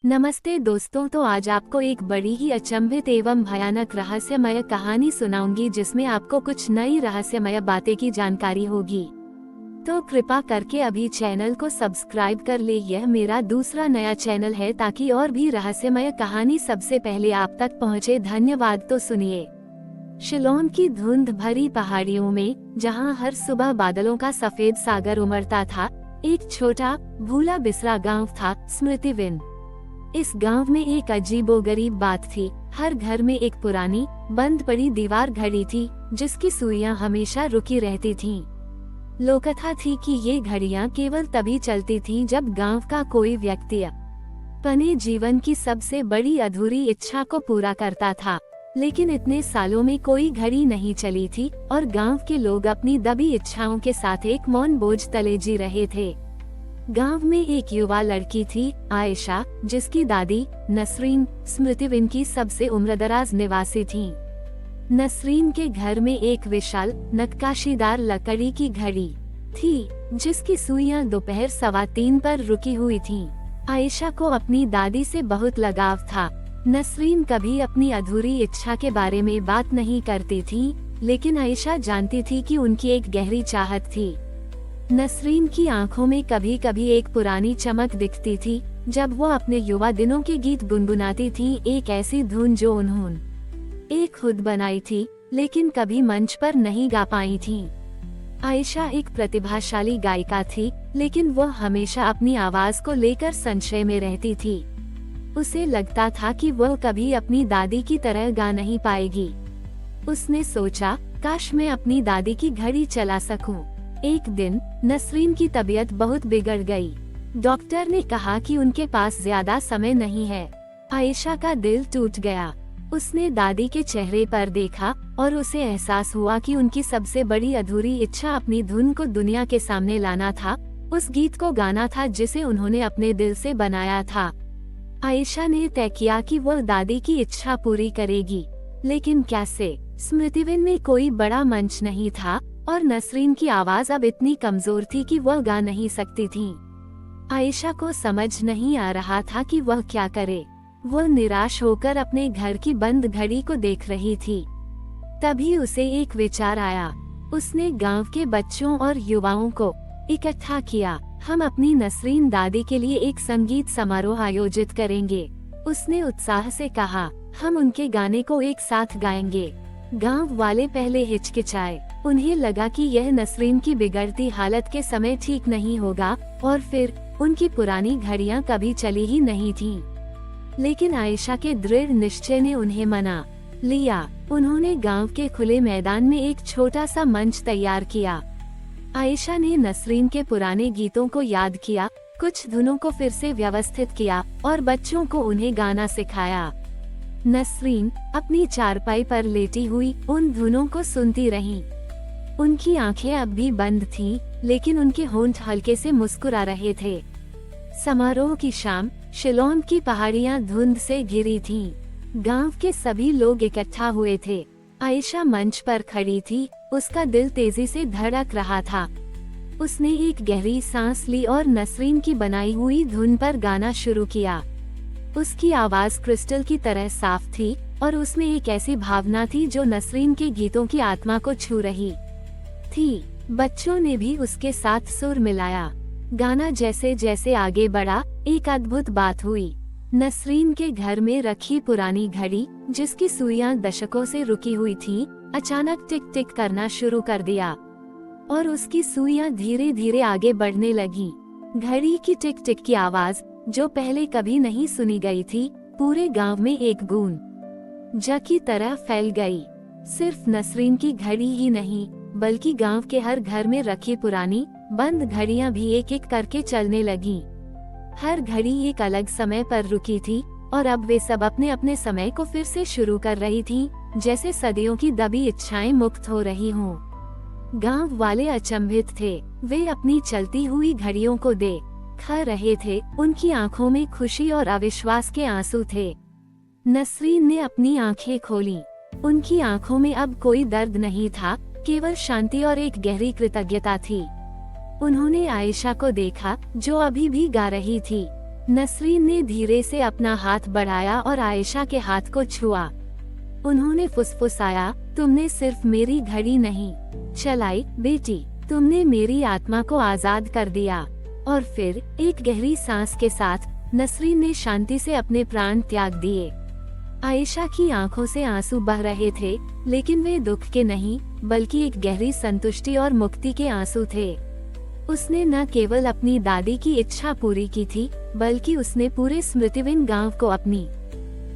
नमस्ते दोस्तों, तो आज आपको एक बड़ी ही अचंभित एवं भयानक रहस्यमय कहानी सुनाऊंगी जिसमें आपको कुछ नई रहस्यमय बातें की जानकारी होगी। तो कृपा करके अभी चैनल को सब्सक्राइब कर ले। यह मेरा दूसरा नया चैनल है ताकि और भी रहस्यमय कहानी सबसे पहले आप तक पहुंचे। धन्यवाद। तो सुनिए। शिलोंग की धुंध भरी पहाड़ियों में, जहां हर सुबह बादलों का सफेद सागर उमड़ता था, एक छोटा भूला बिसरा गांव था, स्मृतिवन। इस गांव में एक अजीबोगरीब बात थी। हर घर में एक पुरानी बंद पड़ी दीवार घड़ी थी जिसकी सुइयां हमेशा रुकी रहती थीं। लोककथा थी कि ये घड़ियां केवल तभी चलती थीं जब गांव का कोई व्यक्ति अपने जीवन की सबसे बड़ी अधूरी इच्छा को पूरा करता था। लेकिन इतने सालों में कोई घड़ी नहीं चली थी और गांव के लोग अपनी दबी इच्छाओं के साथ एक मौन बोझ तले जी रहे थे। गांव में एक युवा लड़की थी, आयशा, जिसकी दादी नसरीन स्मृतिवन की सबसे उम्रदराज निवासी थीं। नसरीन के घर में एक विशाल नक्काशीदार लकड़ी की घड़ी थी जिसकी सुइयां दोपहर 3:15 पर रुकी हुई थीं। आयशा को अपनी दादी से बहुत लगाव था। नसरीन कभी अपनी अधूरी इच्छा के बारे में बात नहीं करती थी, लेकिन आयशा जानती थी कि उनकी एक गहरी चाहत थी। नसरीन की आंखों में कभी कभी एक पुरानी चमक दिखती थी जब वो अपने युवा दिनों के गीत गुनगुनाती थी, एक ऐसी धुन जो उन्होंने एक खुद बनाई थी लेकिन कभी मंच पर नहीं गा पाई थी। आयशा एक प्रतिभाशाली गायिका थी, लेकिन वह हमेशा अपनी आवाज को लेकर संशय में रहती थी। उसे लगता था कि वह कभी अपनी दादी की तरह गा नहीं पाएगी। उसने सोचा, काश मैं अपनी दादी की घड़ी चला सकूं। एक दिन नसरीन की तबीयत बहुत बिगड़ गई। डॉक्टर ने कहा कि उनके पास ज्यादा समय नहीं है। आयशा का दिल टूट गया। उसने दादी के चेहरे पर देखा और उसे एहसास हुआ कि उनकी सबसे बड़ी अधूरी इच्छा अपनी धुन को दुनिया के सामने लाना था, उस गीत को गाना था जिसे उन्होंने अपने दिल से बनाया था। आयशा ने तय किया कि वह दादी की इच्छा पूरी करेगी, लेकिन कैसे? स्मृतिवन में कोई बड़ा मंच नहीं था और नसरीन की आवाज अब इतनी कमजोर थी कि वह गा नहीं सकती थी। आयशा को समझ नहीं आ रहा था कि वह क्या करे। वह निराश होकर अपने घर की बंद घड़ी को देख रही थी। तभी उसे एक विचार आया। उसने गांव के बच्चों और युवाओं को इकट्ठा किया। हम अपनी नसरीन दादी के लिए एक संगीत समारोह आयोजित करेंगे। उसने उत्साह से कहा, हम उनके गाने को एक साथ गाएंगे। गांव वाले पहले हिचकिचाए। उन्हें लगा कि यह नसरीन की बिगड़ती हालत के समय ठीक नहीं होगा, और फिर उनकी पुरानी घड़ियां कभी चली ही नहीं थीं। लेकिन आयशा के दृढ़ निश्चय ने उन्हें मना लिया। उन्होंने गांव के खुले मैदान में एक छोटा सा मंच तैयार किया। आयशा ने नसरीन के पुराने गीतों को याद किया, कुछ धुनों को फिर से व्यवस्थित किया और बच्चों को उन्हें गाना सिखाया। नसरीन अपनी चारपाई पर लेटी हुई उन धुनों को सुनती रहीं। उनकी आंखें अब भी बंद थीं, लेकिन उनके होंठ हल्के से मुस्कुरा रहे थे। समारोह की शाम, शिलोंग की पहाड़ियां धुंध से घिरी थीं। गांव के सभी लोग इकट्ठा हुए थे। आयशा मंच पर खड़ी थी, उसका दिल तेजी से धड़क रहा था। उसने एक गहरी सांस ली और नसरीन की बनाई हुई धुन पर गाना शुरू किया। उसकी आवाज क्रिस्टल की तरह साफ थी और उसमें एक ऐसी भावना थी जो नसरीन के गीतों की आत्मा को छू रही थी। बच्चों ने भी उसके साथ सुर मिलाया। गाना जैसे जैसे आगे बढ़ा, एक अद्भुत बात हुई। नसरीन के घर में रखी पुरानी घड़ी, जिसकी सुइयां दशकों से रुकी हुई थीं, अचानक टिक टिक करना शुरू कर दिया और उसकी सुइयां धीरे धीरे आगे बढ़ने लगी। घड़ी की टिक टिक की आवाज, जो पहले कभी नहीं सुनी गई थी, पूरे गांव में एक गूंज की तरह फैल गई। सिर्फ नसरीन की घड़ी ही नहीं, बल्कि गांव के हर घर में रखी पुरानी बंद घड़ियां भी एक एक करके चलने लगीं। हर घड़ी एक अलग समय पर रुकी थी और अब वे सब अपने अपने समय को फिर से शुरू कर रही थीं, जैसे सदियों की दबी इच्छाएं मुक्त हो रही हों। गांव वाले अचंभित थे। वे अपनी चलती हुई घड़ियों को देख रहे थे। उनकी आंखों में खुशी और अविश्वास के आंसू थे। नसरीन ने अपनी आंखें खोलीं। उनकी आंखों में अब कोई दर्द नहीं था, केवल शांति और एक गहरी कृतज्ञता थी। उन्होंने आयशा को देखा, जो अभी भी गा रही थी। नसरीन ने धीरे से अपना हाथ बढ़ाया और आयशा के हाथ को छुआ। उन्होंने फुसफुसाया, तुमने सिर्फ मेरी घड़ी नहीं चलाई बेटी, तुमने मेरी आत्मा को आजाद कर दिया। और फिर एक गहरी सांस के साथ नसरीन ने शांति से अपने प्राण त्याग दिए। आयशा की आंखों से आंसू बह रहे थे, लेकिन वे दुख के नहीं बल्कि एक गहरी संतुष्टि और मुक्ति के आंसू थे। उसने न केवल अपनी दादी की इच्छा पूरी की थी, बल्कि उसने पूरे स्मृतिविन गांव को अपनी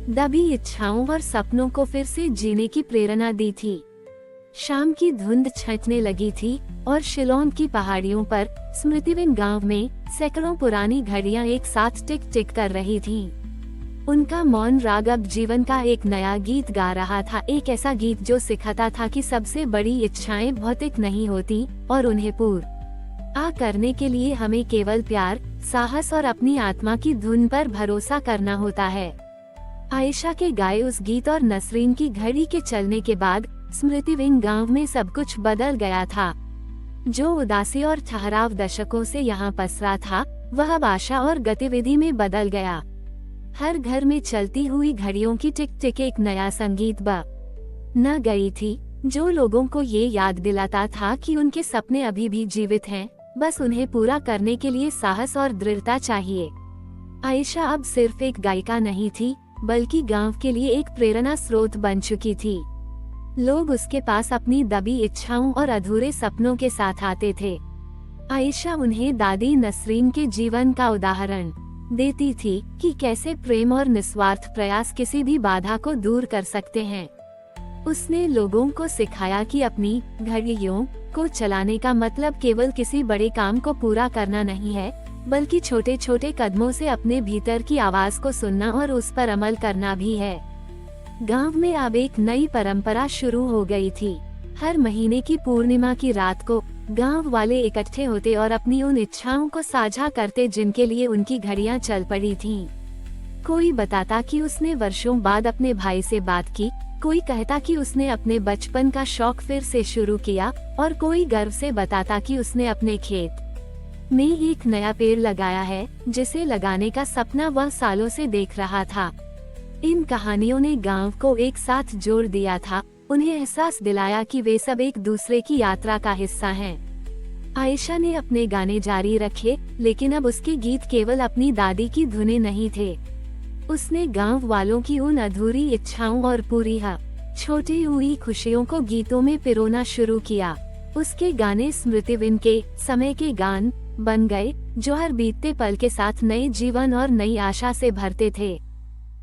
दबी इच्छाओं और सपनों को फिर से जीने की प्रेरणा दी थी। शाम की धुंध छंटने लगी थी और शिलोंग की पहाड़ियों पर स्मृतिविन गांव में सैकड़ों पुरानी घड़ियां एक साथ टिक टिक कर रही थीं। उनका मौन राग अब जीवन का एक नया गीत गा रहा था, एक ऐसा गीत जो सिखाता था कि सबसे बड़ी इच्छाएं भौतिक नहीं होती और उन्हें पूरा करने के लिए हमें केवल प्यार, साहस और अपनी आत्मा की धुन पर भरोसा करना होता है। आयशा के गाए उस गीत और नसरीन की घड़ी के चलने के बाद स्मृतिविन गांव में सब कुछ बदल गया था। जो उदासी और ठहराव दशकों से यहाँ पसरा था, वह अब आशा और गतिविधि में बदल गया। हर घर में चलती हुई घड़ियों की टिक टिक एक नया संगीत न गई थी, जो लोगों को ये याद दिलाता था कि उनके सपने अभी भी जीवित हैं, बस उन्हें पूरा करने के लिए साहस और दृढ़ता चाहिए। आयशा अब सिर्फ एक गायिका नहीं थी, बल्कि गांव के लिए एक प्रेरणा स्रोत बन चुकी थी। लोग उसके पास अपनी दबी इच्छाओं और अधूरे सपनों के साथ आते थे। आयशा उन्हें दादी नसरीन के जीवन का उदाहरण देती थी कि कैसे प्रेम और निस्वार्थ प्रयास किसी भी बाधा को दूर कर सकते हैं। उसने लोगों को सिखाया कि अपनी घड़ियों को चलाने का मतलब केवल किसी बड़े काम को पूरा करना नहीं है, बल्कि छोटे छोटे कदमों से अपने भीतर की आवाज को सुनना और उस पर अमल करना भी है। गांव में अब एक नई परंपरा शुरू हो गई थी। हर महीने की पूर्णिमा की रात को गांव वाले इकट्ठे होते और अपनी उन इच्छाओं को साझा करते जिनके लिए उनकी घड़ियां चल पड़ी थीं। कोई बताता कि उसने वर्षों बाद अपने भाई से बात की, कोई कहता कि उसने अपने बचपन का शौक फिर से शुरू किया, और कोई गर्व से बताता कि उसने अपने खेत में एक नया पेड़ लगाया है, जिसे लगाने का सपना वह सालों से देख रहा था। इन कहानियों ने गांव को एक साथ जोड़ दिया था, उन्हें एहसास दिलाया कि वे सब एक दूसरे की यात्रा का हिस्सा हैं। आयशा ने अपने गाने जारी रखे, लेकिन अब उसके गीत केवल अपनी दादी की धुनें नहीं थे। उसने गांव वालों की उन अधूरी इच्छाओं और पूरी छोटी हुई खुशियों को गीतों में पिरोना शुरू किया। उसके गाने स्मृतिविन के समय के गान बन गए, जो हर बीतते पल के साथ नए जीवन और नई आशा से भरते थे।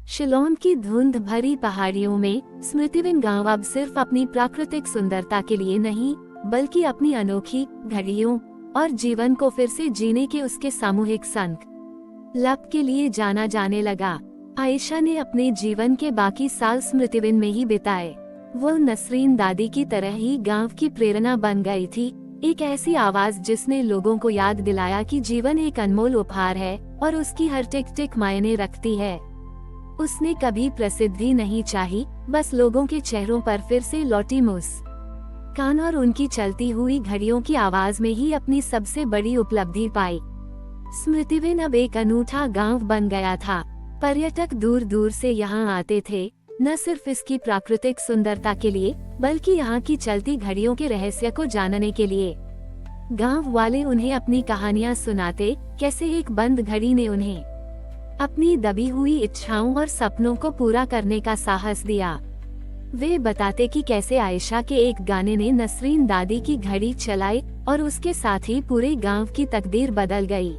शिलोंग की धुंध भरी पहाड़ियों में स्मृतिविन गांव अब सिर्फ अपनी प्राकृतिक सुंदरता के लिए नहीं, बल्कि अपनी अनोखी घड़ियों और जीवन को फिर से जीने के उसके सामूहिक संकल्प के लिए जाना जाने लगा। आयशा ने अपने जीवन के बाकी साल स्मृतिविन में ही बिताए। वो नसरीन दादी की तरह ही गांव की प्रेरणा बन गई थी, एक ऐसी आवाज जिसने लोगों को याद दिलाया कि जीवन एक अनमोल उपहार है और उसकी हर टिक टिक मायने रखती है। उसने कभी प्रसिद्धि नहीं चाही, बस लोगों के चेहरों पर फिर से लौटी मुस्कान और उनकी चलती हुई घड़ियों की आवाज में ही अपनी सबसे बड़ी उपलब्धि पाई। स्मृतिविन अब एक अनूठा गांव बन गया था। पर्यटक दूर दूर से यहाँ आते थे, न सिर्फ इसकी प्राकृतिक सुंदरता के लिए, बल्कि यहाँ की चलती घड़ियों के रहस्य को जानने के लिए। गांव वाले उन्हें अपनी कहानियाँ सुनाते, कैसे एक बंद घड़ी ने उन्हें अपनी दबी हुई इच्छाओं और सपनों को पूरा करने का साहस दिया। वे बताते कि कैसे आयशा के एक गाने ने नसरीन दादी की घड़ी चलाई और उसके साथ ही पूरे गांव की तकदीर बदल गई।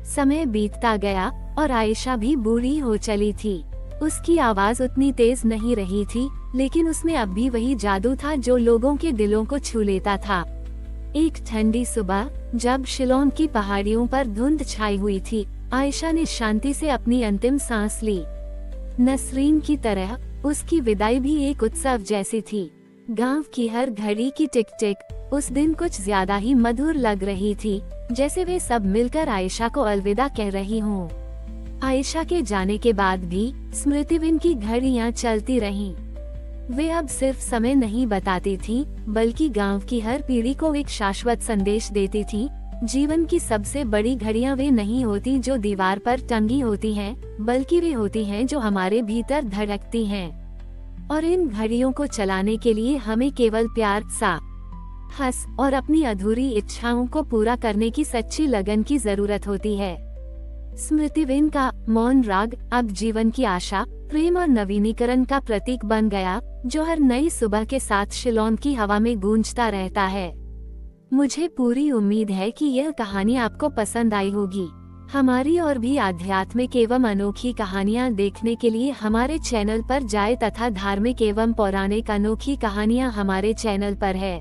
समय बीतता गया और आयशा भी बूढ़ी हो चली थी। उसकी आवाज उतनी तेज नहीं रही थी, लेकिन उसमें अब भी वही जादू था जो लोगों के दिलों को छू लेता था। एक ठंडी सुबह, जब शिलोंग की पहाड़ियों पर धुंध छाई हुई थी, आयशा ने शांति से अपनी अंतिम सांस ली। नसरीन की तरह उसकी विदाई भी एक उत्सव जैसी थी। गांव की हर घड़ी की टिक टिक उस दिन कुछ ज्यादा ही मधुर लग रही थी, जैसे वे सब मिलकर आयशा को अलविदा कह रही हों। आयशा के जाने के बाद भी स्मृतिविन की घड़ियां चलती रहीं। वे अब सिर्फ समय नहीं बताती थीं, बल्कि गांव की हर पीढ़ी को एक शाश्वत संदेश देती थीं, जीवन की सबसे बड़ी घड़ियां वे नहीं होती जो दीवार पर टंगी होती हैं, बल्कि वे होती हैं जो हमारे भीतर धड़कती हैं। और इन घड़ियों को चलाने के लिए हमें केवल प्यार, साहस और अपनी अधूरी इच्छाओं को पूरा करने की सच्ची लगन की जरूरत होती है। स्मृतिविन का मौन राग अब जीवन की आशा, प्रेम और नवीनीकरण का प्रतीक बन गया, जो हर नई सुबह के साथ शिलोंग की हवा में गूंजता रहता है। मुझे पूरी उम्मीद है कि यह कहानी आपको पसंद आई होगी। हमारी और भी आध्यात्मिक एवं अनोखी कहानियाँ देखने के लिए हमारे चैनल पर जाएं तथा धार्मिक एवं पौराणिक अनोखी कहानियाँ हमारे चैनल पर है।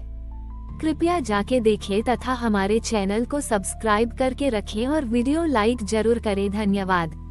कृपया जाके देखें तथा हमारे चैनल को सब्सक्राइब करके रखें और वीडियो लाइक जरूर करें। धन्यवाद।